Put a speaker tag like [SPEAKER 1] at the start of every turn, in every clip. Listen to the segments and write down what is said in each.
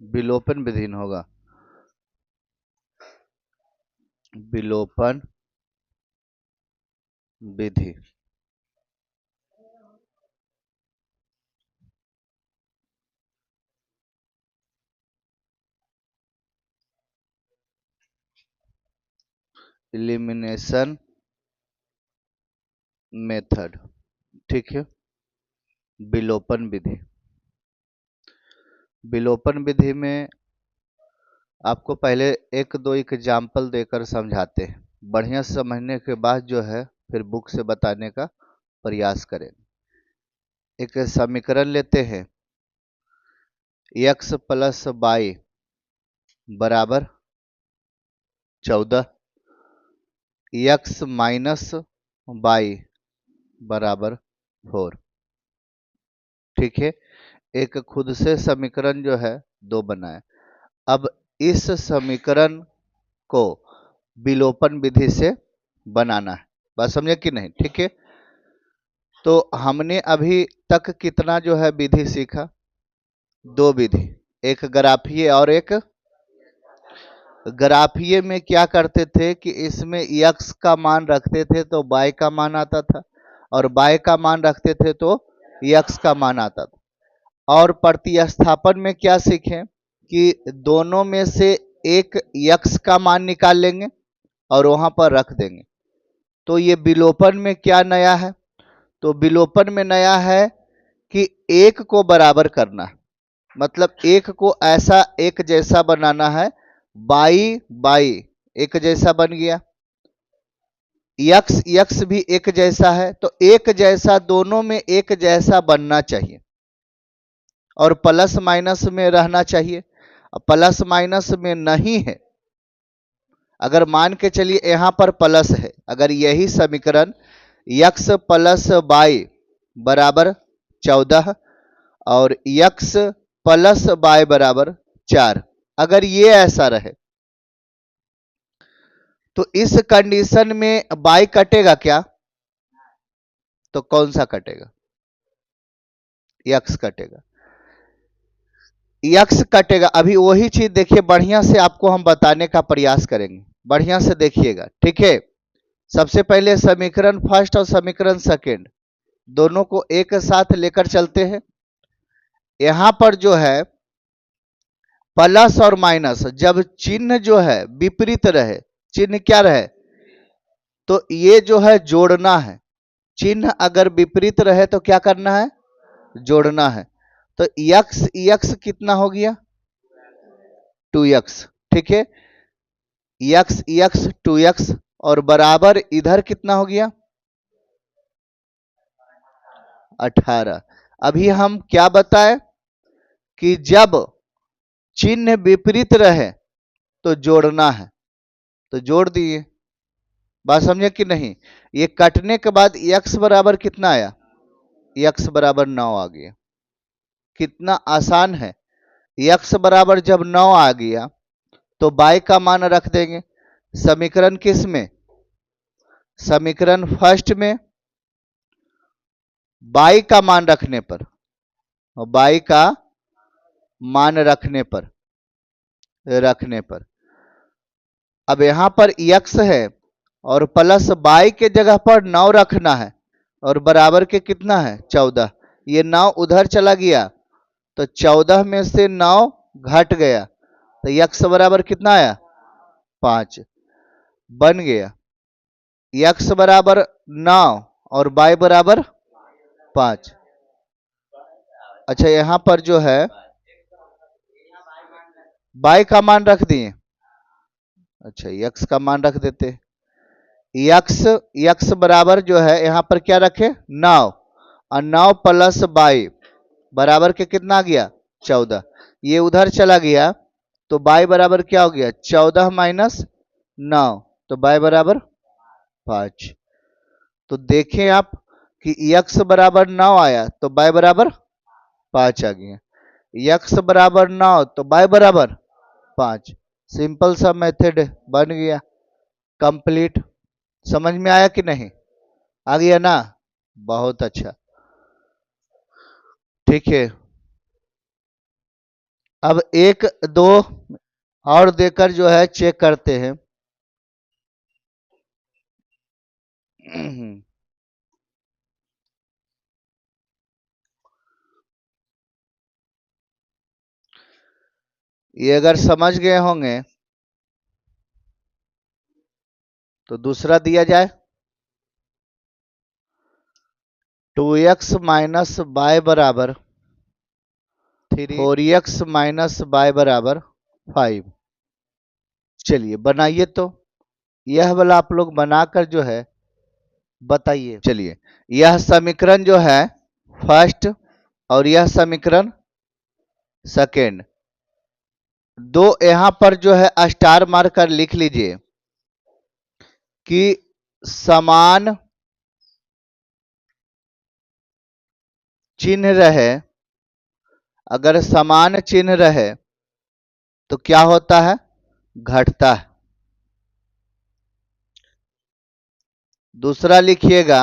[SPEAKER 1] विलोपन विधि न होगा, विलोपन विधि। एलिमिनेशन मेथड, ठीक है। विलोपन विधि, विलोपन विधि में आपको पहले एक दो एग्जाम्पल देकर समझाते हैं, बढ़िया से समझने के बाद जो है फिर बुक से बताने का प्रयास करें। एक समीकरण लेते हैं, x प्लस वाई बराबर 14, x माइनस वाई बराबर 4, ठीक है। एक खुद से समीकरण जो है दो बनाए। अब इस समीकरण को विलोपन विधि से बनाना है, बात समझे कि नहीं, ठीक है। तो हमने अभी तक कितना जो है विधि सीखा, दो विधि, एक ग्राफीय और एक, ग्राफीय में क्या करते थे कि इसमें x का मान रखते थे तो y का मान आता था, और y का मान रखते थे तो x का मान आता था। और प्रतिस्थापन में क्या सीखें कि दोनों में से एक x का मान निकाल लेंगे और वहां पर रख देंगे। तो ये विलोपन में क्या नया है, तो विलोपन में नया है कि एक को बराबर करना है, मतलब एक को ऐसा एक जैसा बनाना है, बाई बाई एक जैसा बन गया, यक्स यक्स भी एक जैसा है, तो एक जैसा दोनों में एक जैसा बनना चाहिए और प्लस माइनस में रहना चाहिए। प्लस माइनस में नहीं है, अगर मान के चलिए यहां पर प्लस है, अगर यही समीकरण यक्स प्लस वाई बराबर 14 और यक्स प्लस वाई बराबर 4, अगर ये ऐसा रहे तो इस कंडीशन में बाई कटेगा क्या, तो कौन सा कटेगा, यक्स कटेगा, यक्स कटेगा। अभी वही चीज देखिए, बढ़िया से आपको हम बताने का प्रयास करेंगे, बढ़िया से देखिएगा, ठीक है। सबसे पहले समीकरण फर्स्ट और समीकरण सेकंड दोनों को एक साथ लेकर चलते हैं। यहां पर जो है प्लस और माइनस, जब चिन्ह जो है विपरीत रहे, चिन्ह क्या रहे, तो ये जो है जोड़ना है, चिन्ह अगर विपरीत रहे तो क्या करना है, जोड़ना है। तो यक्स यक्स कितना हो गया, 2x, ठीक है, यक्स यक्स 2x, और बराबर इधर कितना हो गया 18। अभी हम क्या बताए कि जब चिन्ह विपरीत रहे तो जोड़ना है, तो जोड़ दिए, बात समझे कि नहीं। ये कटने के बाद x बराबर कितना आया, x बराबर 9 आ गया, कितना आसान है। x बराबर जब 9 आ गया तो y का मान रख देंगे समीकरण किस में, समीकरण फर्स्ट में y का मान रखने पर, और y का मान रखने पर अब यहां पर x है और प्लस y के जगह पर 9 रखना है और बराबर के कितना है 14, ये 9 उधर चला गया तो 14 में से 9 घट गया तो x बराबर कितना आया 5, बन गया x बराबर 9 और y बराबर 5। अच्छा यहां पर जो है y का मान रख दिए, अच्छा x का मान रख देते, x बराबर जो है यहां पर क्या रखे 9, और 9 प्लस y बराबर के कितना आ गया 14, ये उधर चला गया तो y बराबर क्या हो गया 14 माइनस 9, तो y बराबर 5। तो देखें आप कि x बराबर 9 आया तो y बराबर 5 आ गया, x बराबर 9 तो y बराबर 5, सिंपल सा मेथड बन गया, कंप्लीट। समझ में आया कि नहीं, आ गया ना, बहुत अच्छा, ठीक है। अब एक दो और देकर जो है चेक करते हैं। ये अगर समझ गए होंगे तो दूसरा दिया जाए। 2x माइनस बाय बराबर 4x माइनस बाय बराबर 5। चलिए बनाइए, तो यह वाला आप लोग बनाकर जो है बताइए। चलिए, यह समीकरण जो है फर्स्ट और यह समीकरण सेकेंड, दो यहां पर जो है स्टार मारकर लिख लीजिए कि समान चिन्ह रहे। अगर समान चिन्ह रहे तो क्या होता है? घटता है। दूसरा लिखिएगा,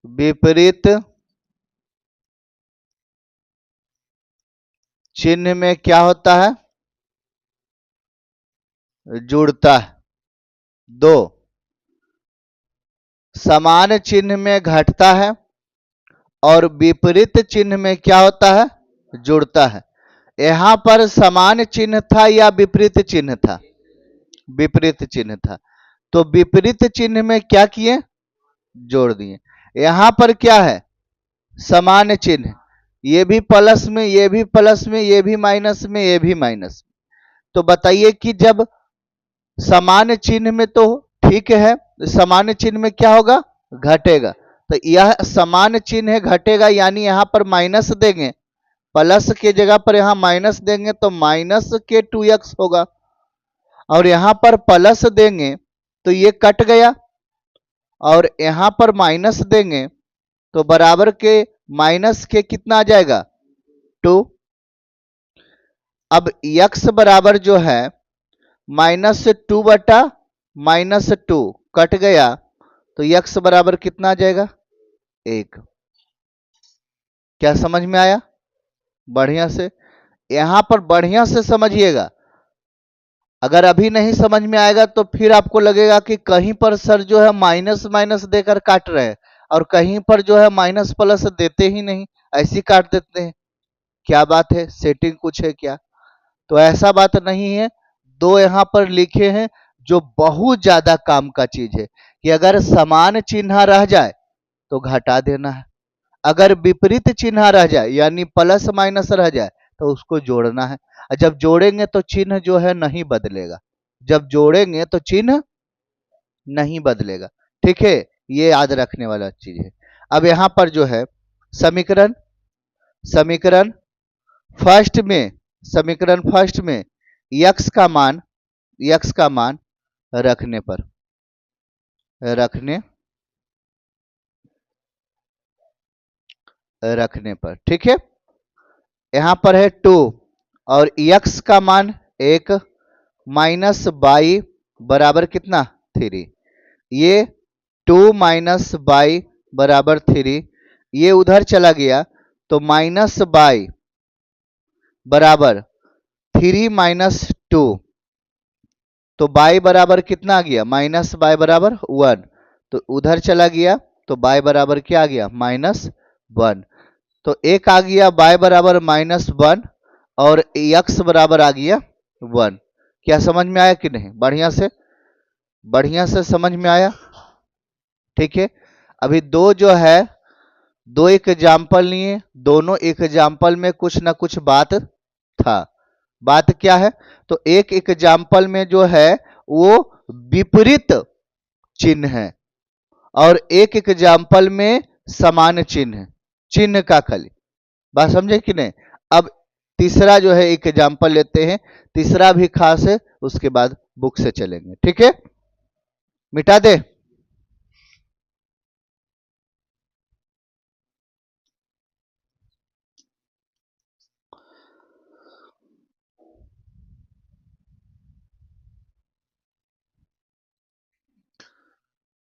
[SPEAKER 1] विपरीत चिन्ह में क्या होता है? जुड़ता है। दो, समान चिन्ह में घटता है और विपरीत चिन्ह में क्या होता है? जुड़ता है। यहां पर समान चिन्ह था या विपरीत चिन्ह था? विपरीत चिन्ह था। तो विपरीत चिन्ह में क्या किए? जोड़ दिए। यहां पर क्या है? समान चिन्ह, ये भी प्लस में, ये भी प्लस में, ये भी माइनस में, ये भी माइनस में। तो बताइए कि जब समान चिन्ह में तो ठीक है, समान चिन्ह में क्या होगा? घटेगा। तो यह समान चिन्ह है, घटेगा, यानी यहां पर माइनस देंगे, प्लस के जगह पर यहां माइनस देंगे तो माइनस के 2x होगा, और यहां पर प्लस देंगे तो ये कट गया, और यहां पर माइनस देंगे तो बराबर के माइनस के कितना आ जाएगा? 2। अब x बराबर जो है -2/-2 कट गया, तो x बराबर कितना आ जाएगा? 1। क्या समझ में आया? बढ़िया से, यहां पर बढ़िया से समझिएगा। अगर अभी नहीं समझ में आएगा तो फिर आपको लगेगा कि कहीं पर सर जो है माइनस माइनस देकर काट रहे हैं और कहीं पर जो है माइनस प्लस देते ही नहीं, ऐसी काट देते हैं। क्या बात है, सेटिंग कुछ है क्या? तो ऐसा बात नहीं है। दो यहां पर लिखे हैं जो बहुत ज्यादा काम का चीज है कि अगर समान चिन्ह रह जाए तो घटा देना है, अगर विपरीत चिन्ह रह जाए यानी प्लस माइनस रह जाए तो उसको जोड़ना है। और जब जोड़ेंगे तो चिन्ह जो है नहीं बदलेगा, जब जोड़ेंगे तो चिन्ह नहीं बदलेगा। ठीक है, ये याद रखने वाला चीज है। अब यहां पर जो है समीकरण समीकरण फर्स्ट में समीकरण फर्स्ट में यक्स का मान रखने पर रखने रखने पर ठीक है, यहां पर है 2 और यक्स का मान 1 माइनस बाई बराबर कितना? 3। ये 2 माइनस बाई बराबर 3, ये उधर चला गया तो माइनस बाई बराबर 3 माइनस 2, तो बाई बराबर कितना आ गया? माइनस बाई बराबर 1, तो उधर चला गया तो बाई बराबर क्या आ गया? -1। तो एक आ गया बाई बराबर -1 और यक्स बराबर आ गया 1। क्या समझ में आया कि नहीं? बढ़िया से समझ में आया? ठीक है, अभी दो जो है दो एग्जाम्पल लिए, दोनों एग्जाम्पल में कुछ ना कुछ बात था। बात क्या है? तो एक एग्जाम्पल में जो है वो विपरीत चिन्ह है और एक एग्जाम्पल में समान चिन्ह है, चिन्ह का खाली। बात समझे कि नहीं? अब तीसरा जो है एक एग्जाम्पल लेते हैं, तीसरा भी खास है, उसके बाद बुक से चलेंगे। ठीक है, मिटा दे।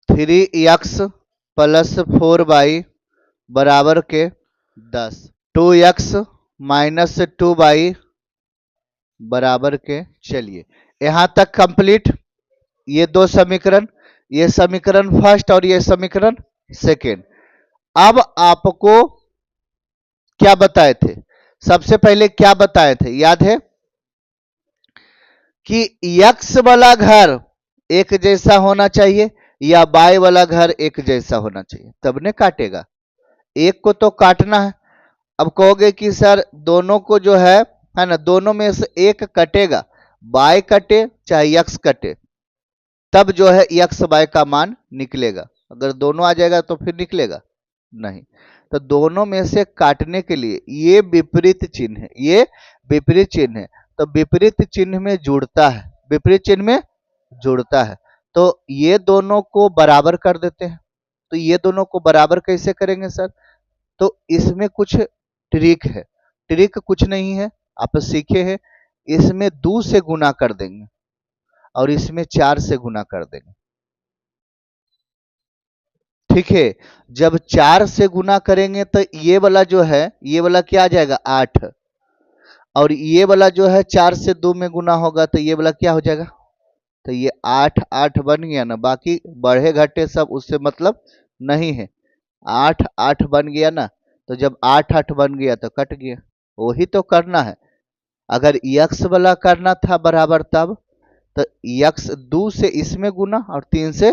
[SPEAKER 1] (3x + 4y) बराबर के 10। 2x माइनस 2y बराबर के। चलिए यहां तक कंप्लीट। ये दो समीकरण, ये समीकरण फर्स्ट और ये समीकरण सेकेंड। अब आपको क्या बताए थे, सबसे पहले क्या बताए थे याद है कि x वाला घर एक जैसा होना चाहिए या y वाला घर एक जैसा होना चाहिए, तब ने काटेगा। एक को तो काटना है। अब कहोगे कि सर दोनों को जो है ना, दोनों में से एक कटेगा, y कटे चाहे x कटे, तब जो है x y का मान निकलेगा। अगर दोनों आ जाएगा तो फिर निकलेगा नहीं। तो दोनों में से काटने के लिए ये विपरीत चिन्ह है, ये विपरीत चिन्ह है, तो विपरीत चिन्ह में जुड़ता है, विपरीत चिन्ह में जुड़ता है। तो ये दोनों को बराबर कर देते हैं। तो ये दोनों को बराबर कैसे करेंगे सर, तो इसमें कुछ ट्रिक है। ट्रिक कुछ नहीं है, आप सीखे हैं। इसमें 2 से गुना कर देंगे और इसमें 4 से गुना कर देंगे। ठीक है, जब 4 से गुना करेंगे तो ये वाला जो है, ये वाला क्या आ जाएगा 8, और ये वाला जो है 4 से 2 में गुना होगा तो ये वाला क्या हो जाएगा, तो ये 8 8 बन गया ना। बाकी बढ़े घटे सब उससे मतलब नहीं है, 8 8 बन गया ना। तो जब 8 8 बन गया तो कट गया, वही तो करना है। अगर यक्स वाला करना था बराबर तब तो यक्स 2 से इसमें गुना और 3 से,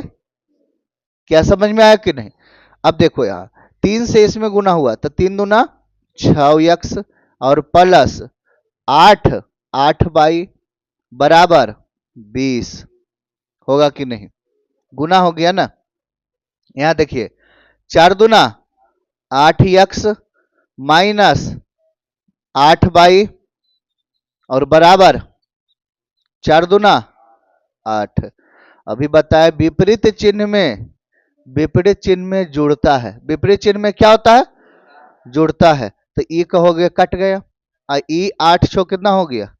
[SPEAKER 1] क्या समझ में आया कि नहीं। अब देखो यहाँ 3 से इसमें गुना हुआ तो 3 दूना 6x और प्लस 8 8y बराबर 20 होगा कि नहीं, गुना हो गया ना। यहाँ देखिए 4 दूना 8x माइनस 8y और बराबर 4 दूना 8। अभी बताया विपरीत चिन्ह में, विपरीत चिन्ह में जुड़ता है। विपरीत चिन्ह में क्या होता है, जुड़ता है। तो ई कहोगे कट गया, ई 8 छो कितना हो गया,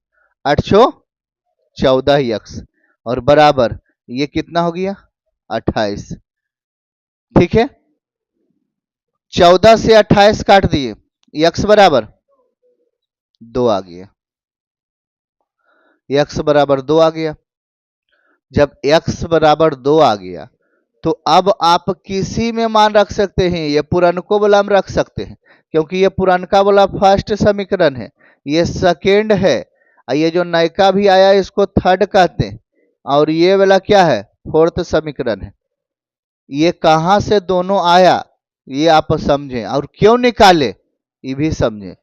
[SPEAKER 1] 8 छो 14x और बराबर ये कितना हो गया 28। ठीक है, 14 से 28 काट दिए, x बराबर 2 आ गया, x बराबर 2 आ गया। जब x बराबर 2 आ गया तो अब आप किसी में मान रख सकते हैं, ये पुरनको वाला में रख सकते हैं क्योंकि ये पुरनका वाला फर्स्ट समीकरण है, ये सेकेंड है, ये जो नयका भी आया इसको थर्ड कहते हैं, और ये वाला क्या है फोर्थ समीकरण है। ये कहां से दोनों आया ये आप समझें, और क्यों निकाले ये भी समझें।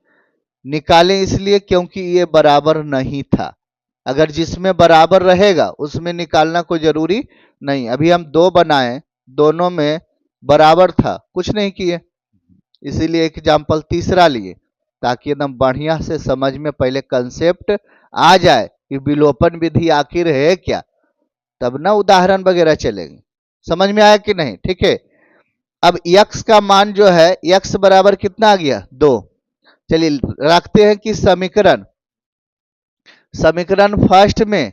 [SPEAKER 1] निकाले इसलिए क्योंकि ये बराबर नहीं था, अगर जिसमें बराबर रहेगा उसमें निकालना कोई जरूरी नहीं। अभी हम 2 बनाए, दोनों में बराबर था, कुछ नहीं किए, इसीलिए एग्जाम्पल तीसरा लिए ताकि एकदम बढ़िया से समझ में पहले कंसेप्ट आ जाए कि विलोपन विधि आखिर है क्या, तब ना उदाहरण वगैरह चलेंगे। समझ में आया कि नहीं, ठीक है। अब x का मान जो है x बराबर कितना आ गया 2। चलिए रखते हैं कि समीकरण, समीकरण फर्स्ट में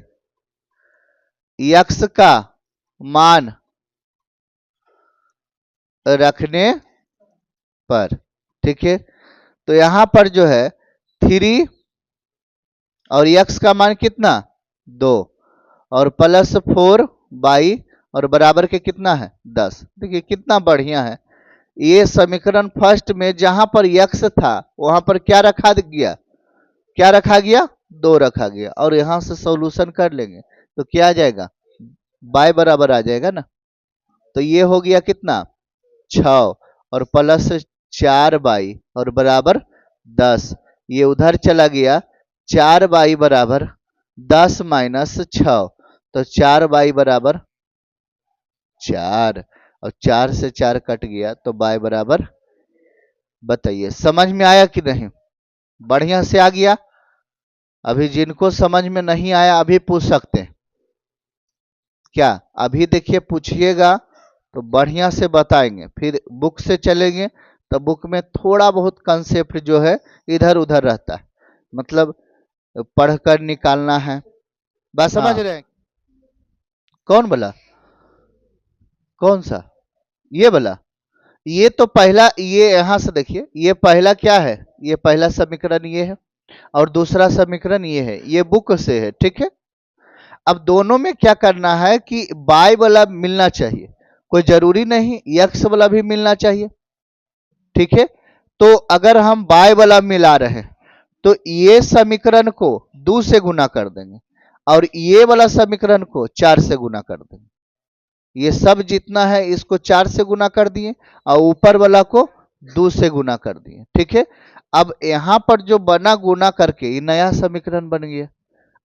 [SPEAKER 1] x का मान रखने पर, ठीक है, तो यहां पर जो है 3 और x का मान कितना 2 और प्लस 4y और बराबर के कितना है 10। देखिए कितना बढ़िया है। ये समीकरण फर्स्ट में जहां पर x था वहां पर क्या रखा गया, क्या रखा गया 2 रखा गया, और यहां से सॉल्यूशन कर लेंगे तो क्या आ जाएगा y बराबर आ जाएगा ना। तो ये हो गया कितना 6 और प्लस 4y और बराबर 10, ये उधर चला गया 4y बराबर 10 माइनस 6, तो 4y बराबर 4 और 4 से 4 कट गया तो y बराबर, बताइए समझ में आया कि नहीं, बढ़िया से आ गया। अभी जिनको समझ में नहीं आया अभी पूछ सकते हैं क्या, अभी देखिए पूछिएगा तो बढ़िया से बताएंगे, फिर बुक से चलेंगे तो बुक में थोड़ा बहुत कंसेप्ट जो है इधर उधर रहता है, मतलब पढ़कर निकालना है, बात समझ रहे हैं। कौन बोला, कौन सा, ये बोला, ये तो पहला, ये यहां से देखिए, ये पहला क्या है, ये पहला समीकरण ये है, और दूसरा समीकरण ये है, ये बुक से है, ठीक है। अब दोनों में क्या करना है कि बाय वाला मिलना चाहिए, कोई जरूरी नहीं यक्स वाला भी मिलना चाहिए, ठीक है। तो अगर हम बाय वाला मिला रहे हैं तो ये समीकरण को 2 से गुना कर देंगे और ये वाला समीकरण को 4 से गुना कर देंगे। ये सब जितना है इसको 4 से गुना कर दिए और ऊपर वाला को 2 से गुना कर दिए, ठीक है। अब यहां पर जो बना गुना करके ये नया समीकरण बन गया।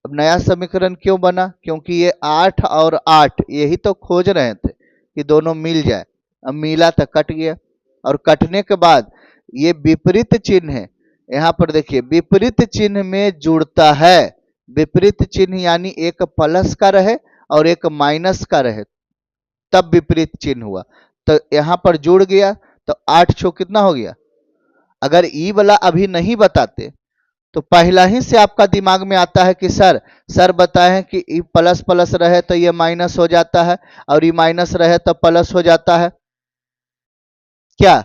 [SPEAKER 1] अब नया समीकरण क्यों बना, क्योंकि ये 8 और 8 यही तो खोज रहे थे कि दोनों मिल जाए। अब मिला तो कट गया, और कटने के बाद ये विपरीत चिन्ह है, यहाँ पर देखिए विपरीत चिन्ह में जुड़ता है। विपरीत चिन्ह यानी एक प्लस का रहे और एक माइनस का रहे तब विपरीत चिन्ह हुआ, तो यहां पर जुड़ गया, तो 8 छो कितना हो गया। अगर ई वाला अभी नहीं बताते तो पहला ही से आपका दिमाग में आता है कि सर बताएं कि ई प्लस प्लस रहे तो ये माइनस हो जाता है और ई माइनस रहे तो प्लस हो जाता है क्या।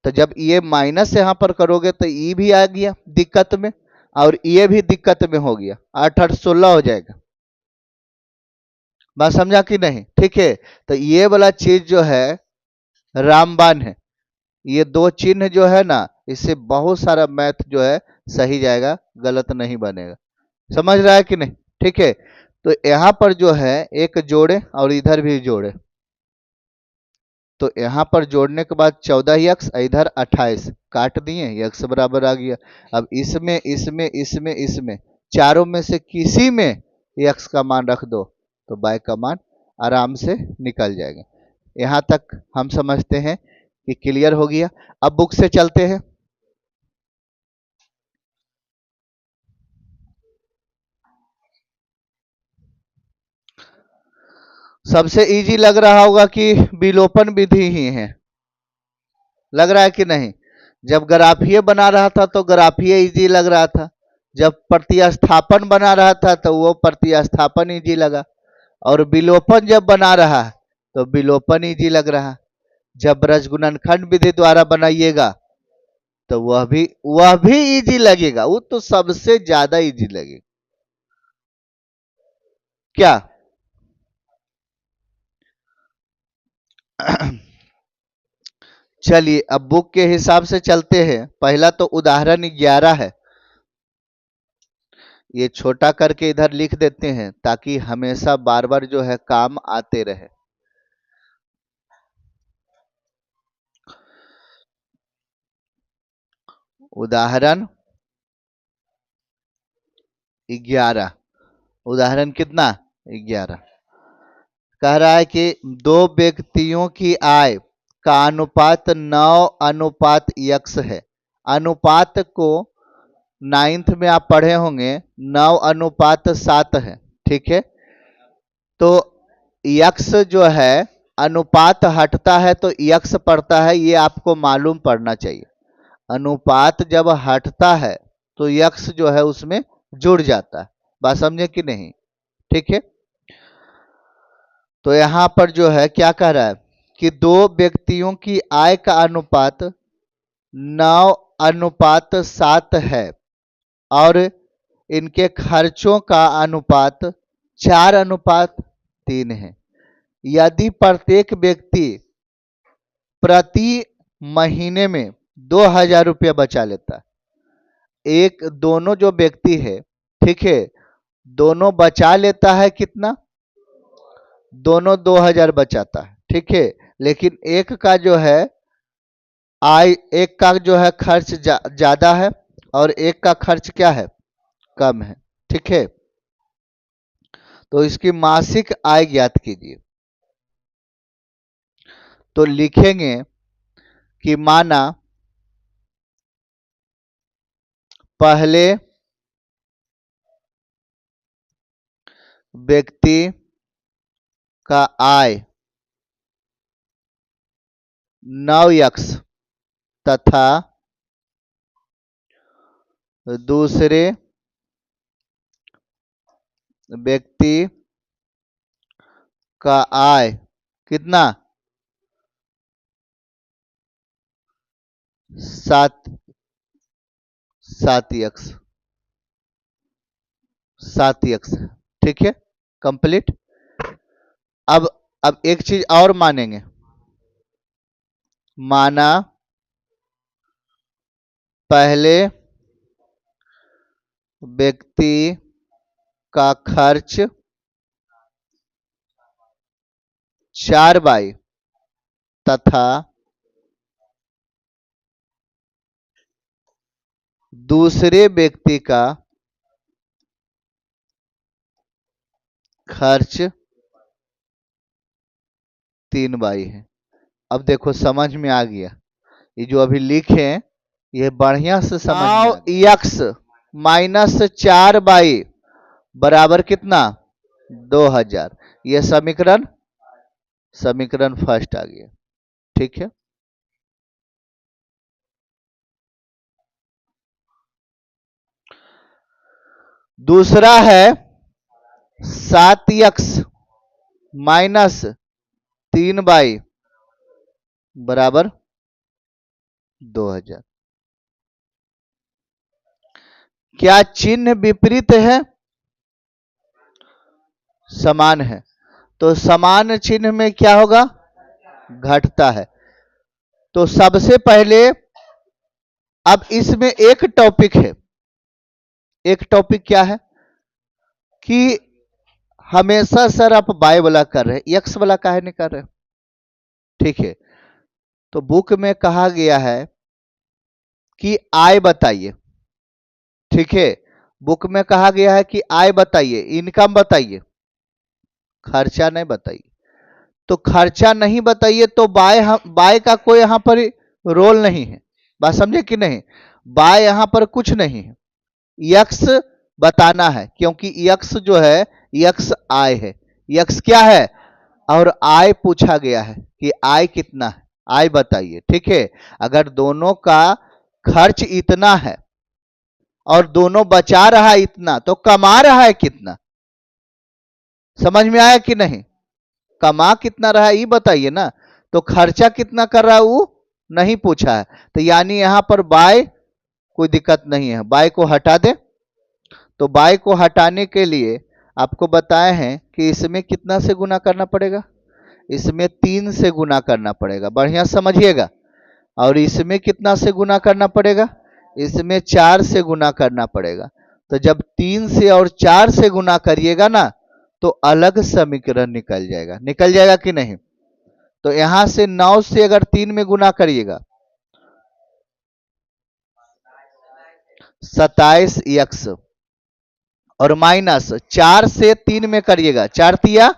[SPEAKER 1] तो जब ये माइनस यहां पर करोगे तो ई भी आ गया दिक्कत में, और ये भी दिक्कत में हो गया, 8 8 16 हो जाएगा। बात समझा कि नहीं, ठीक है। तो ये वाला चीज जो है रामबाण है। ये दो चिन्ह जो है ना, इससे बहुत सारा मैथ जो है सही जाएगा, गलत नहीं बनेगा। समझ रहा है कि नहीं, ठीक है। तो यहां पर जो है एक जोड़े और इधर भी जोड़े, तो यहां पर जोड़ने के बाद 14 इधर 28 काट दिए, यक्स बराबर आ गया। अब इसमें इसमें इसमें इसमें चारों में से किसी में यक्स का मान रख दो तो बाय का मान आराम से निकल जाएगा। यहां तक हम समझते हैं कि क्लियर हो गया। अब बुक से चलते हैं। सबसे इजी लग रहा होगा कि विलोपन विधि ही है, लग रहा है कि नहीं। जब ग्राफीय बना रहा था तो ग्राफीय इजी लग रहा था, जब प्रतिस्थापन बना रहा था तो वो प्रतिस्थापन इजी लगा, और विलोपन जब बना रहा है तो विलोपन इजी लग रहा। जब रजगुणनखंड विधि द्वारा बनाइएगा तो वह भी इजी लगेगा, वो तो सबसे ज्यादा इजी लगेगा क्या। चलिए अब बुक के हिसाब से चलते हैं। पहला तो उदाहरण 11 है, ये छोटा करके इधर लिख देते हैं ताकि हमेशा बार बार जो है काम आते रहे। उदाहरण 11, उदाहरण कितना 11, कह रहा है कि दो व्यक्तियों की आय का अनुपात 9:x है। अनुपात को 9th में आप पढ़े होंगे, 9:7 है, ठीक है। तो यक्स जो है अनुपात हटता है तो यक्स पड़ता है, ये आपको मालूम पड़ना चाहिए। अनुपात जब हटता है तो यक्स जो है उसमें जुड़ जाता है। बात समझे कि नहीं, ठीक है। तो यहां पर जो है क्या कह रहा है कि दो व्यक्तियों की आय का अनुपात 9:7 है और इनके खर्चों का अनुपात 4:3 है। यदि प्रत्येक व्यक्ति प्रति महीने में 2,000 रुपया बचा लेता है, एक दोनों जो व्यक्ति है, ठीक है, दोनों बचा लेता है कितना, दोनों 2,000 बचाता है, ठीक है। लेकिन एक का जो है आय, एक का जो है खर्च ज्यादा है और एक का खर्च क्या है, कम है, ठीक है। तो इसकी मासिक आय ज्ञात कीजिए। तो लिखेंगे कि माना पहले व्यक्ति का आय 9x तथा दूसरे व्यक्ति का आय कितना 7 7x 7x, ठीक है, कंप्लीट। अब एक चीज और मानेंगे, माना पहले व्यक्ति का खर्च 4 बाई तथा दूसरे व्यक्ति का खर्च 3 बाई है। अब देखो समझ में आ गया, ये जो अभी लिखे हैं ये बढ़िया से समझ में आ गया। x माइनस 4 बाई बराबर कितना, 2000। ये समीकरण फर्स्ट आ गया, ठीक है। दूसरा है 7x माइनस 3 बाई बराबर 2000। क्या चिन्ह विपरीत है, समान है, तो समान चिन्ह में क्या होगा, घटता है। तो सबसे पहले अब इसमें एक टॉपिक है, एक टॉपिक क्या है कि हमेशा सर आप बाय वाला कर रहे हैं, एक्स वाला काहे नहीं कर रहे, ठीक है। तो बुक में कहा गया है कि आय बताइए, ठीक है, बुक में कहा गया है कि आय बताइए, इनकम बताइए, खर्चा नहीं बताइए। तो खर्चा नहीं बताइए तो बाय का कोई यहां पर रोल नहीं है, बात समझे कि नहीं, बाय यहां पर कुछ नहीं है, यक्स बताना है, क्योंकि यक्स जो है यक्स आय है, यक्स क्या है, और आय पूछा गया है कि आय कितना है, आय बताइए, ठीक है। अगर दोनों का खर्च इतना है और दोनों बचा रहा है इतना, तो कमा रहा है कितना, समझ में आया कि नहीं, कमा कितना रहा है ये बताइए ना। तो खर्चा कितना कर रहा है वो नहीं पूछा है, तो यानी यहां पर बाय कोई दिक्कत नहीं है, बाय को हटा दे। तो बाय को हटाने के लिए आपको बताए हैं कि इसमें कितना से गुना करना पड़ेगा, इसमें 3 से गुना करना पड़ेगा, बढ़िया समझिएगा। और इसमें कितना से गुना करना पड़ेगा, इसमें 4 से गुना करना पड़ेगा। तो जब 3 से और 4 से गुना करिएगा ना तो अलग समीकरण निकल जाएगा कि नहीं। तो यहां से 9 से अगर 3 में गुना करिएगा 27x, और माइनस 4 से 3 में करिएगा 4 तिया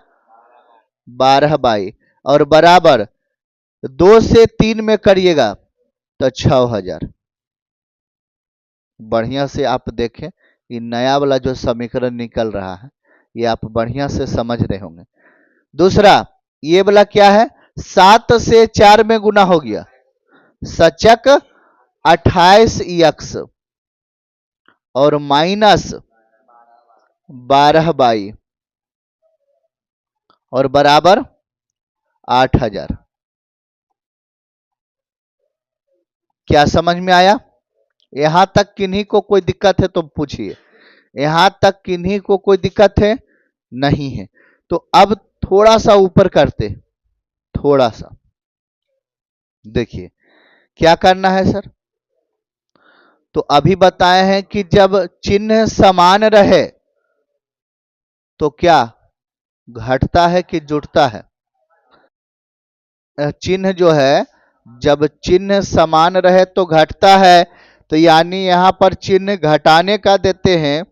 [SPEAKER 1] 12 बाई, और बराबर 2 से 3 में करिएगा तो 6000। बढ़िया से आप देखें, ये नया वाला जो समीकरण निकल रहा है ये आप बढ़िया से समझ रहे होंगे। दूसरा ये वाला क्या है, 7 से 4 में गुना हो गया, सचक 28x, और माइनस 12 बाई, और बराबर 8000। क्या समझ में आया, यहां तक किन्हीं को कोई दिक्कत है तो पूछिए, यहां तक किन्हीं को कोई दिक्कत है, नहीं है। तो अब थोड़ा सा ऊपर करते, थोड़ा सा देखिए क्या करना है सर। तो अभी बताए हैं कि जब चिन्ह समान रहे तो क्या घटता है कि जुड़ता है, चिन्ह जो है जब चिन्ह समान रहे तो घटता है, तो यानी यहां पर चिन्ह घटाने का देते हैं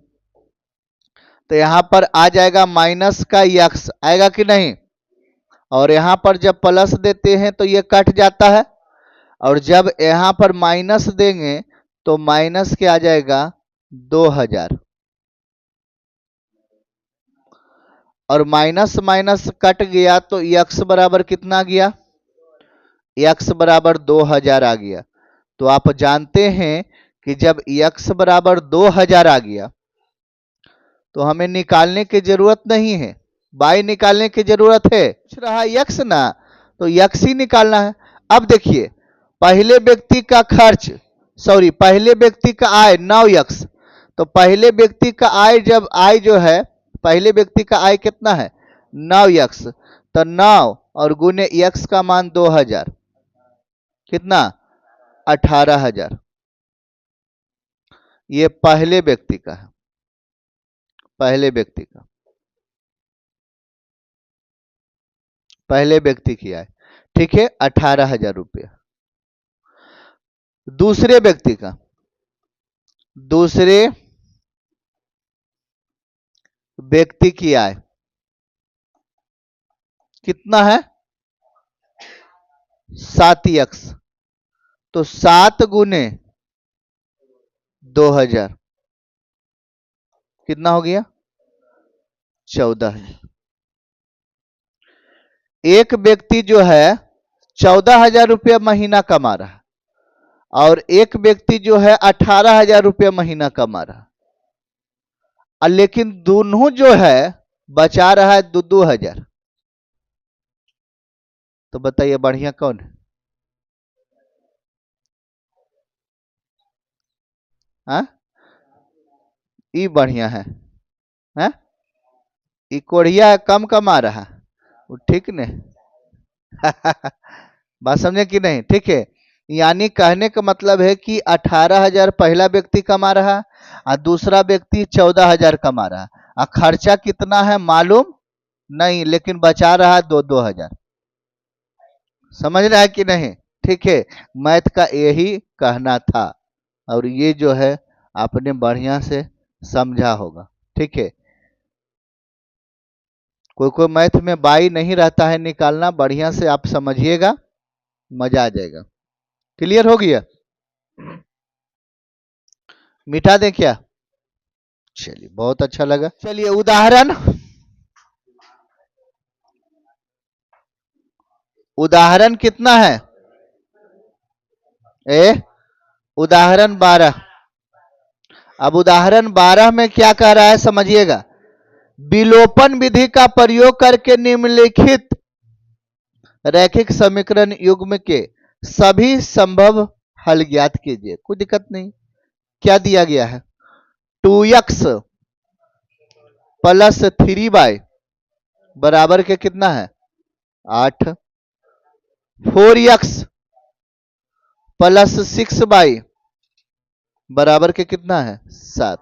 [SPEAKER 1] तो यहां पर आ जाएगा माइनस का यक्स आएगा कि नहीं, और यहां पर जब प्लस देते हैं तो ये कट जाता है, और जब यहां पर माइनस देंगे तो माइनस क्या आ जाएगा 2000, और माइनस माइनस कट गया तो यक्स बराबर कितना गया, यक्स बराबर 2000 आ गया। तो आप जानते हैं कि जब यक्स बराबर 2000 आ गया तो हमें निकालने की जरूरत नहीं है, बाई निकालने की जरूरत है, पूछ रहा यक्स ना, तो यक्स ही निकालना है। अब देखिए पहले व्यक्ति का खर्च, सॉरी पहले व्यक्ति का आय 9x, तो पहले व्यक्ति का आय जब आय जो है, पहले व्यक्ति का आय कितना है 9x, तो 9 और गुने x का मान 2000, कितना 18,000। ये पहले व्यक्ति का है, पहले व्यक्ति का, पहले व्यक्ति की आय, ठीक है 18,000 रुपया। दूसरे व्यक्ति का, दूसरे व्यक्ति की आय कितना है 7x, तो 7 गुने 2000 कितना हो गया 14,000। एक व्यक्ति जो है 14,000 रुपया महीना कमा रहा है और एक व्यक्ति जो है 18,000 रुपया महीना कमा रहा है, लेकिन दोनों जो है बचा रहा है 2,000। तो बताइए बढ़िया कौन है? हाँ ये बढ़िया है, हाँ ये कोढ़िया कम कमा रहा, वो ठीक नहीं। बात समझे कि नहीं? ठीक है, यानी कहने का मतलब है कि 18,000 पहला व्यक्ति कमा रहा और दूसरा व्यक्ति 14,000 कमा रहा, और खर्चा कितना है मालूम नहीं, लेकिन बचा रहा है 2,000। समझ रहा है कि नहीं? ठीक है, मैथ का यही कहना था और ये जो है आपने बढ़िया से समझा होगा। ठीक है, कोई कोई मैथ में बाई नहीं रहता है निकालना, बढ़िया से आप समझिएगा, मजा आ जाएगा। क्लियर हो गया? मिटा दें क्या? चलिए बहुत अच्छा लगा। चलिए उदाहरण, उदाहरण कितना है उदाहरण 12। अब उदाहरण 12 में क्या कह रहा है समझिएगा। विलोपन विधि का प्रयोग करके निम्नलिखित रैखिक समीकरण युग्म के सभी संभव हल ज्ञात कीजिए। कोई दिक्कत नहीं, क्या दिया गया है 2x प्लस 3y बराबर के कितना है 8, 4x प्लस 6y बराबर के कितना है 7।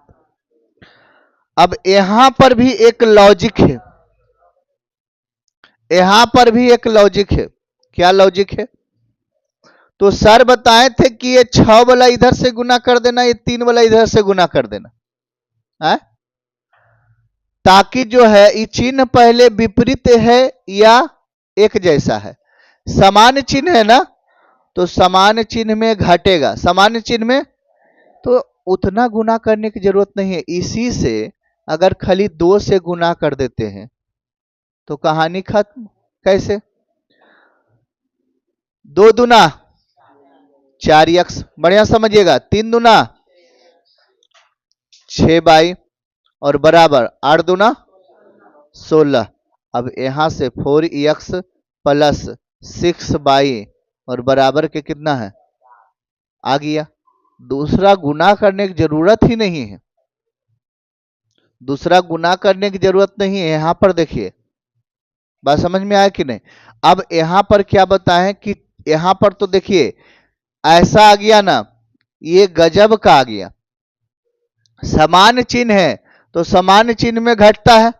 [SPEAKER 1] अब यहां पर भी एक लॉजिक है, यहां पर भी एक लॉजिक है। क्या लॉजिक है? तो सर बताए थे कि ये 6 वाला इधर से गुना कर देना, ये 3 वाला इधर से गुना कर देना है, ताकि जो है ये चिन्ह पहले विपरीत है या एक जैसा है। समान चिन्ह है ना, तो समान चिन्ह में घटेगा, समान चिन्ह में तो उतना गुना करने की जरूरत नहीं है। इसी से अगर खाली 2 से गुना कर देते हैं तो कहानी खत्म। कैसे? 2 दुना 4x, बढ़िया समझिएगा, 3 दुना 6y और बराबर 8 दुना 16। अब यहां से 4x प्लस 6y और बराबर के कितना है आ गया। दूसरा गुना करने की जरूरत ही नहीं है, दूसरा गुना करने की जरूरत नहीं है। यहां पर देखिए, बात समझ में आया कि नहीं? अब यहां पर क्या बताएं कि यहां पर तो देखिए ऐसा आ गया ना, ये गजब का आ गया। समान चिन्ह है तो समान चिन्ह में घटता है,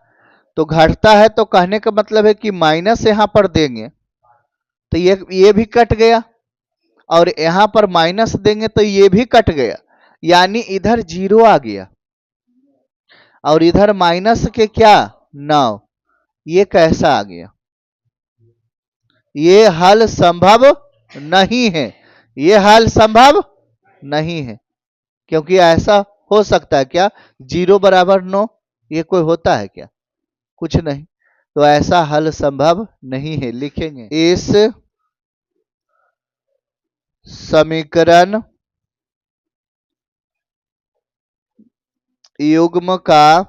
[SPEAKER 1] तो घटता है तो कहने का मतलब है कि माइनस यहां पर देंगे तो ये भी कट गया, और यहां पर माइनस देंगे तो ये भी कट गया, यानी इधर 0 आ गया और इधर माइनस के क्या 9। ये कैसा आ गया? ये हल संभव नहीं है, ये हल संभव नहीं है। क्योंकि ऐसा हो सकता है क्या 0 बराबर 9? ये कोई होता है क्या? कुछ नहीं, तो ऐसा हल संभव नहीं है। लिखेंगे इस समीकरण युग्म का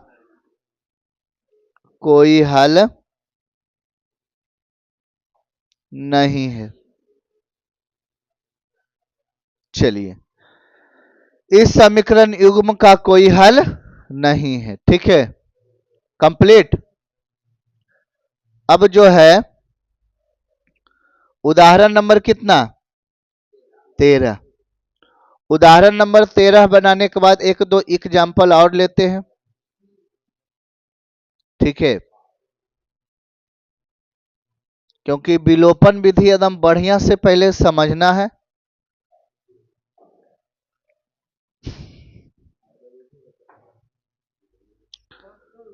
[SPEAKER 1] कोई हल नहीं है। चलिए, इस समीकरण युग्म का कोई हल नहीं है। ठीक है, कंप्लीट। अब जो है उदाहरण नंबर कितना, 13। उदाहरण नंबर 13 बनाने के बाद एक दो एग्जाम्पल और लेते हैं। ठीक है, क्योंकि विलोपन विधि एकदम बढ़िया से पहले समझना है।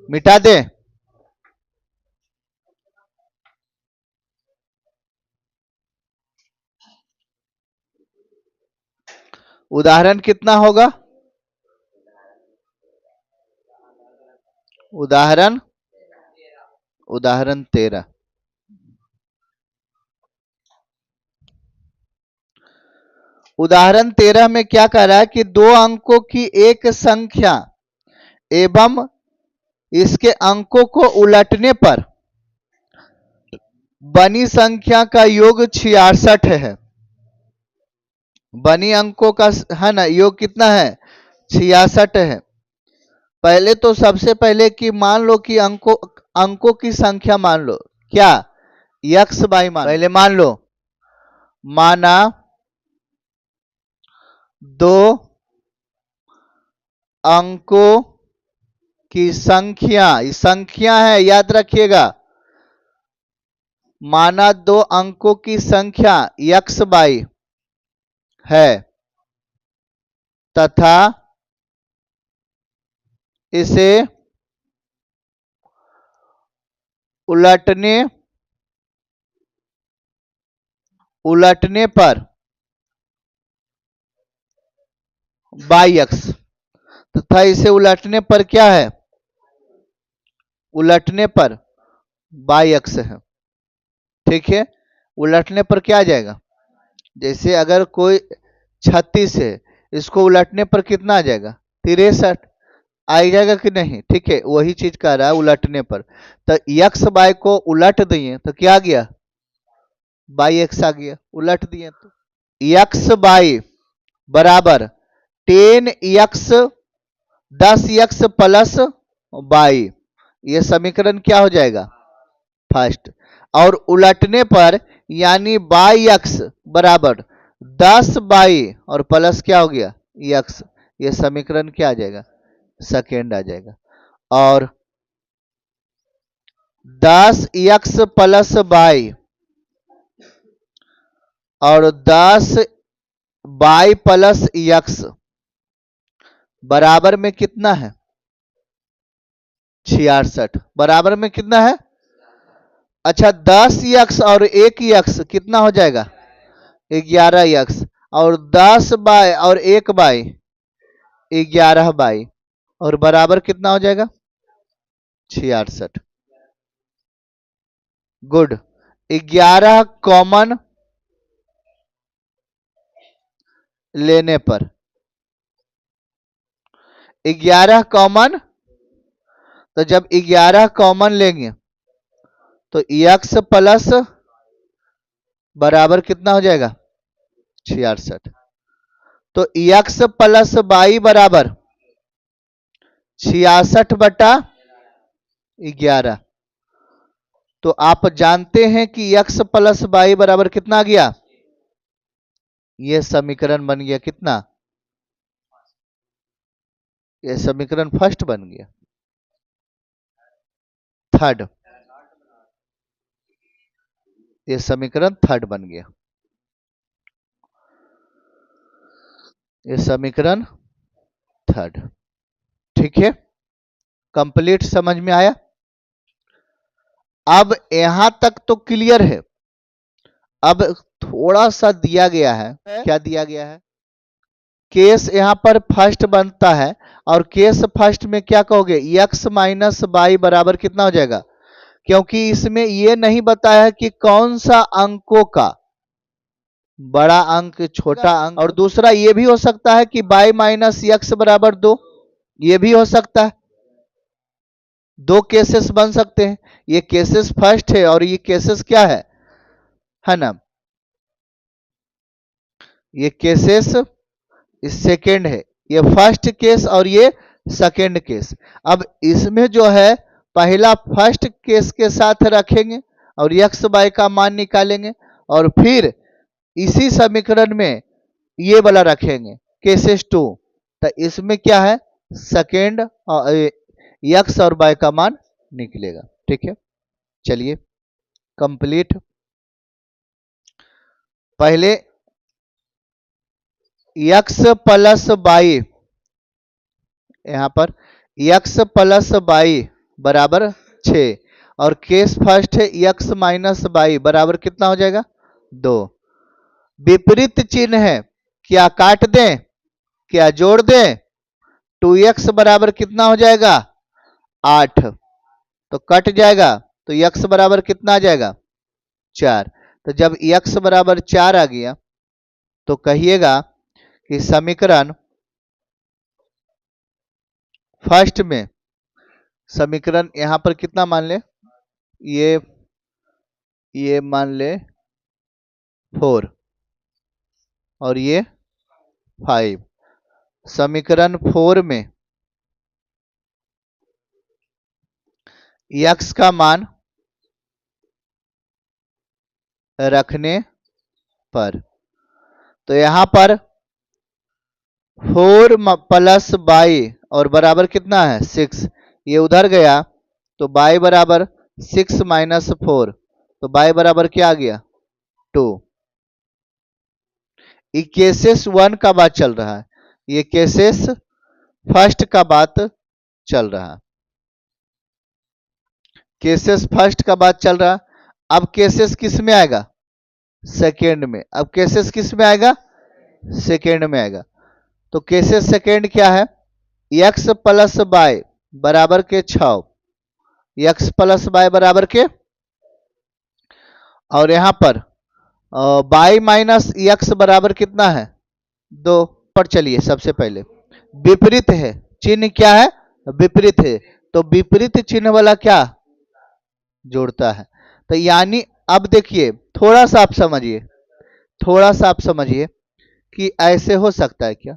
[SPEAKER 1] मिटा दे। उदाहरण कितना होगा, उदाहरण 13। उदाहरण 13 में क्या कह रहा है कि दो अंकों की एक संख्या एवं इसके अंकों को उलटने पर बनी संख्या का योग 66 है। बनी अंकों का है ना योग कितना है, 66 है। पहले तो सबसे पहले कि मान लो कि अंकों की संख्या मान लो, क्या यक्स बाई मान, पहले मान लो, माना दो अंकों की संख्या, संख्या है याद रखिएगा, माना दो अंकों की संख्या यक्स बाई है तथा इसे उलटने पर बाई एक्स, तथा इसे उलटने पर क्या है, उलटने पर बाई एक्स है। ठीक है, उलटने पर क्या आ जाएगा, जैसे अगर कोई 36 है, इसको उलटने पर कितना आ जाएगा, 63 आ जाएगा कि नहीं। ठीक है, वही चीज कह रहा है उलटने पर। तो यक्स बाई को उलट दिए तो क्या आ गया, बाई एक्स आ गया, उलट दिए तो यक्स बाई बराबर 10x 10x प्लस बाई, ये समीकरण क्या हो जाएगा, फर्स्ट। और उलटने पर यानी बाई एक्स बराबर 10 बाई और प्लस क्या हो गया एक्स, ये समीकरण क्या आ जाएगा, सेकेंड आ जाएगा। और 10x प्लस बाई और 10 बाई प्लस एक्स बराबर में कितना है, 66। बराबर में कितना है, अच्छा 10x और 1x कितना हो जाएगा, 11x, और 10 बाई और 1 बाई 11 बाई, और बराबर कितना हो जाएगा, 66। गुड, 11 कॉमन लेने पर, 11 कॉमन, तो जब 11 कॉमन लेंगे तो x प्लस बराबर कितना हो जाएगा, 66। तो x प्लस बाई बराबर 66/11। तो आप जानते हैं कि x प्लस बाई बराबर कितना आ गया, यह समीकरण बन गया कितना, यह समीकरण फर्स्ट बन गया, थर्ड, यह समीकरण थर्ड बन गया, यह समीकरण थर्ड। ठीक है, कंप्लीट समझ में आया। अब यहां तक तो क्लियर है। अब थोड़ा सा दिया गया है, क्या दिया गया है, केस यहां पर फर्स्ट बनता है, और केस फर्स्ट में क्या कहोगे, x माइनस बाई बराबर कितना हो जाएगा, क्योंकि इसमें यह नहीं बताया कि कौन सा अंकों का, बड़ा अंक छोटा अंक, और दूसरा ये भी हो सकता है कि बाई माइनस एक्स बराबर 2, ये भी हो सकता है, दो केसेस बन सकते हैं। ये केसेस फर्स्ट है और ये केसेस क्या है ना, ये केसेस सेकेंड है, ये फर्स्ट केस और ये सेकेंड केस। अब इसमें जो है पहला फर्स्ट केस के साथ रखेंगे और एक्स वाई का मान निकालेंगे, और फिर इसी समीकरण में ये वाला रखेंगे केसेस टू। तो इसमें क्या है, सेकेंड एक्स और वाई का मान निकलेगा। ठीक है, चलिए कंप्लीट। पहले एक्स प्लस वाई, यहां पर एक्स प्लस वाई बराबर 6, और केस फर्स्ट है एक्स माइनस वाई बराबर कितना हो जाएगा 2। विपरीत चिन्ह है, क्या काट दें क्या जोड़ दें? 2x बराबर कितना हो जाएगा 8, तो कट जाएगा, तो x बराबर कितना आ जाएगा 4। तो जब x बराबर 4 आ गया तो कहिएगा कि समीकरण फर्स्ट में, समीकरण यहां पर कितना मान ले, ये मान ले 4 और ये 5। समीकरण 4 में x का मान रखने पर, तो यहां पर 4 प्लस बाई और बराबर कितना है 6, ये उधर गया तो बाई बराबर 6 माइनस 4, तो बाई बराबर क्या आ गया 2। ये केसेस 1 का बात चल रहा है, ये केसेस फर्स्ट का बात चल रहा है, केसेस फर्स्ट का बात चल रहा। अब केसेस किस में आएगा सेकेंड में, अब केसेस किस में आएगा सेकेंड में आएगा। तो केसेस सेकेंड क्या है, एक्स प्लस बाय बराबर के 6, एक्स प्लस बाय बराबर के, और यहां पर बाई माइनस एक्स बराबर कितना है 2। पर चलिए सबसे पहले विपरीत है, चिन्ह क्या है विपरीत है, तो विपरीत चिन्ह वाला क्या जोड़ता है। तो यानी अब देखिए थोड़ा सा आप समझिए, थोड़ा सा आप समझिए कि ऐसे हो सकता है क्या,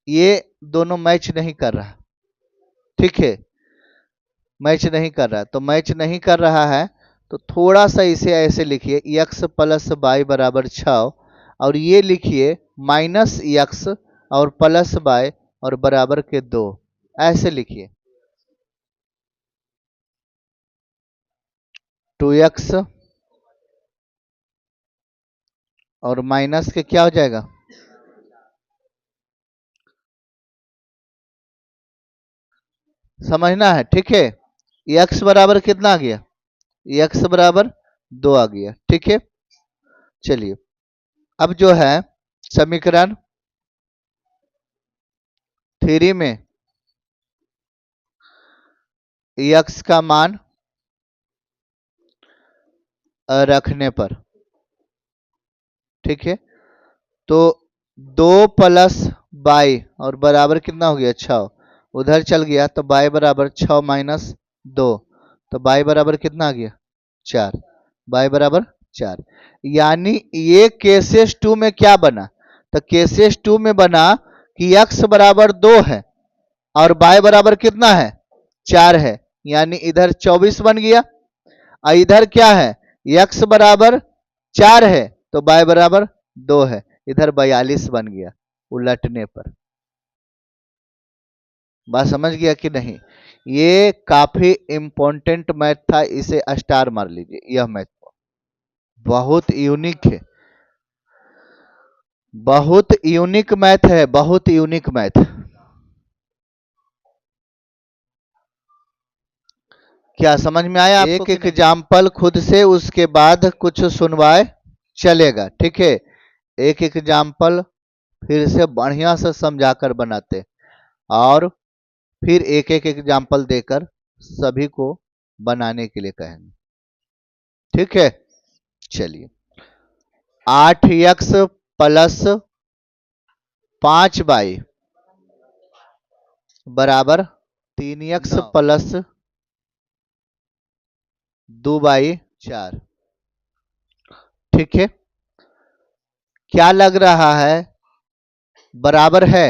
[SPEAKER 1] ये दोनों मैच नहीं कर रहा, ठीक है मैच नहीं कर रहा, तो मैच नहीं कर रहा है तो थोड़ा सा इसे ऐसे लिखिए एक्स प्लस बाई बराबर 6, और ये लिखिए माइनस एक्स और प्लस बाय और बराबर के 2, ऐसे लिखिए 2x और माइनस के क्या हो जाएगा, समझना है ठीक है। x बराबर कितना आ गया, x बराबर 2 आ गया, ठीक है। चलिए अब जो है समीकरण 3 में x का मान रखने पर, ठीक है, तो 2 प्लस बाई और बराबर कितना हो गया 6, उधर चल गया तो बाई बराबर 6 माइनस 2, तो बाई बराबर कितना आ गया 4, बाई बराबर 4। यानी ये केसेस 2 में क्या बना, तो केसेस 2 में बना कि x बराबर 2 है और बाई बराबर कितना है 4 है, यानी इधर 24 बन गया, और इधर क्या है x बराबर 4 है तो बाय बराबर 2 है, इधर 42 बन गया उलटने पर। बात समझ गया कि नहीं, ये काफी इंपॉर्टेंट मैथ था, इसे स्टार मार लीजिए, यह मैथ बहुत यूनिक है, बहुत यूनिक मैथ है, बहुत यूनिक मैथ। क्या समझ में आया आपको? एक एग्जाम्पल खुद से, उसके बाद कुछ सुनवाए चलेगा, ठीक है। एक एग्जाम्पल फिर से बढ़िया से समझाकर बनाते और फिर एक एक एग्जाम्पल देकर सभी को बनाने के लिए कहेंगे, ठीक है। चलिए 8x प्लस 5y बराबर 3x प्लस 2y4, ठीक है। क्या लग रहा है बराबर है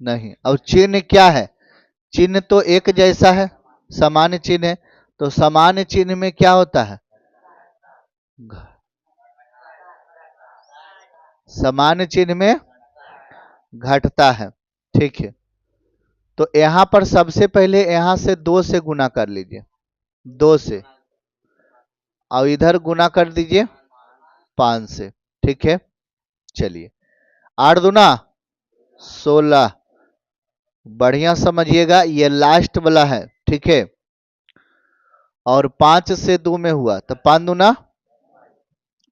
[SPEAKER 1] नहीं। अब चिन्ह क्या है, चिन्ह तो एक जैसा है, समान चिन्ह है, तो समान चिन्ह में क्या होता है, समान चिन्ह में घटता है। ठीक है, तो यहां पर सबसे पहले यहां से 2 से गुना कर लीजिए, 2 से, और इधर गुना कर दीजिए 5 से। ठीक है, चलिए 8 दूना 16, बढ़िया समझिएगा ये लास्ट वाला है। ठीक है, और 5 से 2 में हुआ तो 5 दूना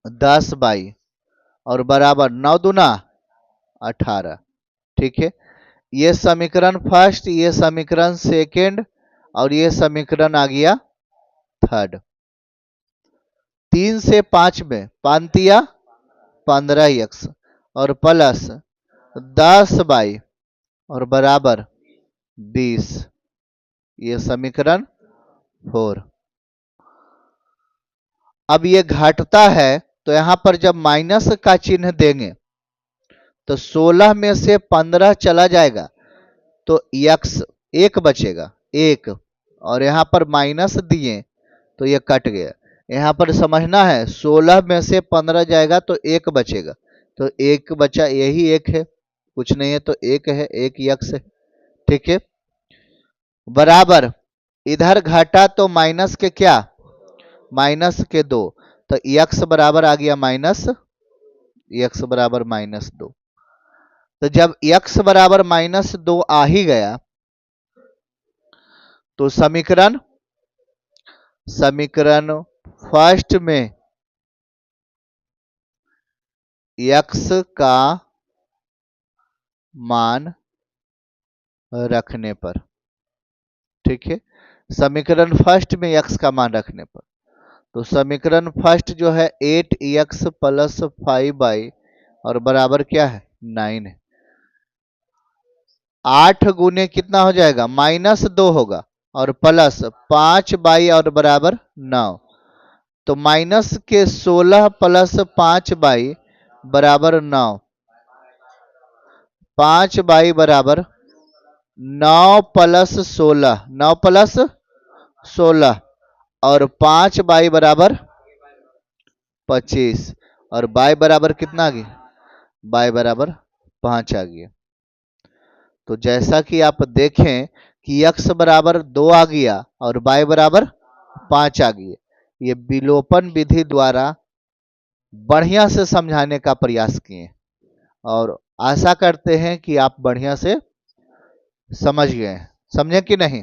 [SPEAKER 1] 10 बाई, और बराबर 9 दूना 18। ठीक है, ये समीकरण फर्स्ट, ये समीकरण सेकंड, और ये समीकरण आ गया थर्ड। 3 से 5 में 5 15x, और प्लस 10 बाई, और बराबर 20, ये समीकरण 4। अब ये घटता है तो यहां पर जब माइनस का चिन्ह देंगे तो 16 में से 15 चला जाएगा तो x 1 बचेगा, 1, और यहां पर माइनस दिए तो ये कट गया। यहां पर समझना है 16 में से 15 जाएगा तो 1 बचेगा, तो 1 बचा, यही 1 है, कुछ नहीं है तो 1 है, 1 x है। ठीक है, बराबर इधर घटा तो माइनस के क्या, माइनस के 2, तो x बराबर आ गया माइनस, x बराबर -2। तो जब x बराबर -2 आ ही गया तो समीकरण फर्स्ट में x का मान रखने पर, ठीक है, समीकरण फर्स्ट में x का मान रखने पर, तो समीकरण फर्स्ट जो है 8x + 5y, और बराबर क्या है 9 है। 8 गुने कितना हो जाएगा, -2 होगा, और प्लस 5y, और बराबर 9, तो माइनस के 16 + 5y बराबर 9, 5y बराबर 9 + 16, 9 + 16, और 5y बराबर 25, और y बराबर कितना आ गया, y बराबर 5 आ गया। तो जैसा कि आप देखें कि x बराबर 2 आ गया और y बराबर 5 आ गया, ये विलोपन विधि द्वारा बढ़िया से समझाने का प्रयास किए, और आशा करते हैं कि आप बढ़िया से समझ गए, समझे कि नहीं।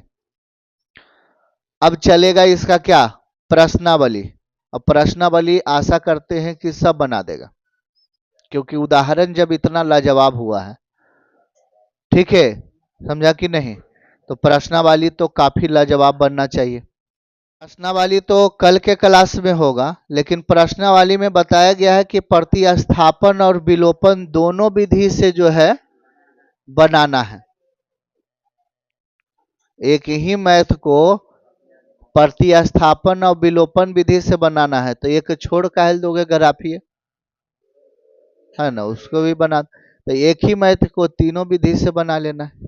[SPEAKER 1] अब चलेगा इसका क्या, प्रश्नावली। अब प्रश्नावली आशा करते हैं कि सब बना देगा, क्योंकि उदाहरण जब इतना लाजवाब हुआ है। ठीक है, समझा कि नहीं, तो प्रश्नावली तो काफी लाजवाब बनना चाहिए। प्रश्नावली तो कल के क्लास में होगा, लेकिन प्रश्नावली में बताया गया है कि प्रतिस्थापन और विलोपन दोनों विधि से जो है बनाना है। एक ही मैथ को प्रतिस्थापन और विलोपन विधि से बनाना है, तो एक छोड़ काहे दोगे ग्राफी है ना, उसको भी बना, तो एक ही मैथ को तीनों विधि से बना लेना है।